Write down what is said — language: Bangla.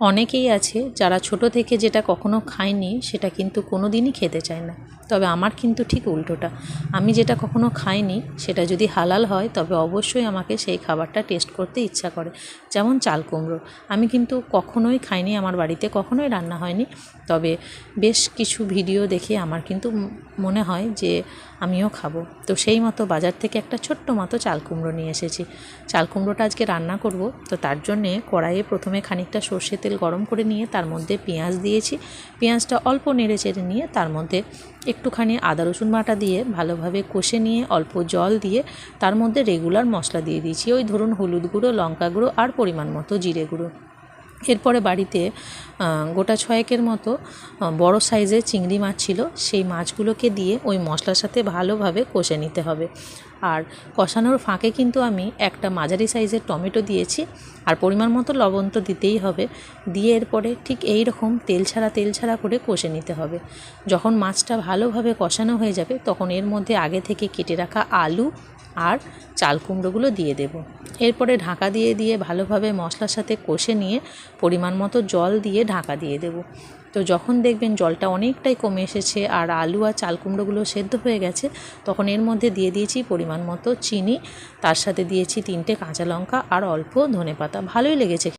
অনেকেই আছে যারা ছোট থেকে যেটা কখনো খায়নি সেটা কিন্তু কোনো দিনই খেতে চায় না, তবে আমার কিন্তু ঠিক উল্টোটা। আমি যেটা কখনো খাইনি সেটা যদি হালাল হয় তবে অবশ্যই আমাকে সেই খাবারটা টেস্ট করতে ইচ্ছা করে। যেমন চাল কুমড়ো আমি কিন্তু কখনোই খাইনি, আমার বাড়িতে কখনোই রান্না হয়নি, তবে বেশ কিছু ভিডিও দেখে আমার কিন্তু মনে হয় যে আমিও খাবো। তো সেই মতো বাজার থেকে একটা ছোট্ট মতো চাল কুমড়ো নিয়ে এসেছি। চাল কুমড়োটা আজকে রান্না করব, তো তার জন্যে কড়াইয়ে প্রথমে খানিকটা সর্ষে তেল গরম করে নিয়ে তার মধ্যে পেঁয়াজ দিয়েছি। পেঁয়াজটা অল্প নেড়ে চেড়ে নিয়ে তার মধ্যে একটুখানি আদা রসুন বাটা দিয়ে ভালোভাবে কষে নিয়ে অল্প জল দিয়ে তার মধ্যে রেগুলার মশলা দিয়ে দিয়েছি। ওই ধরুন হলুদ গুঁড়ো, লঙ্কা গুঁড়ো আর পরিমাণ মতো জিরে গুঁড়ো। এরপরে বাড়িতে গোটা ছয়েকের মতো বড় সাইজের চিংড়ি মাছ ছিল, সেই মাছগুলোকে দিয়ে ওই মশলার সাথে ভালোভাবে কষে নিতে হবে। আর কষানোর ফাঁকে কিন্তু আমি একটা মাঝারি সাইজের টমেটো দিয়েছি, আর পরিমাণ মতো লবণ তো দিতেই হবে। দিয়ে এরপরে ঠিক এই রকম তেল ছাড়া করে কষে নিতে হবে। যখন মাছটা ভালোভাবে কষানো হয়ে যাবে তখন এর মধ্যে আগে থেকে কেটে রাখা আলু আর চাল কুমড়োগুলো দিয়ে দেব। এরপরে ঢাকা দিয়ে ভালোভাবে মশলার সাথে কষে নিয়ে পরিমাণ মতো জল দিয়ে ঢাকা দিয়ে দেব। তো যখন দেখবেন জলটা অনেকটাই কমে এসেছে আর আলু আর চাল কুমড়োগুলো সেদ্ধ হয়ে গেছে, তখন এর মধ্যে দিয়ে দিয়েছি পরিমাণ মতো চিনি, তার সাথে দিয়েছি 3টে কাঁচা লঙ্কা আর অল্প ধনেপাতা। ভালোই লেগেছে।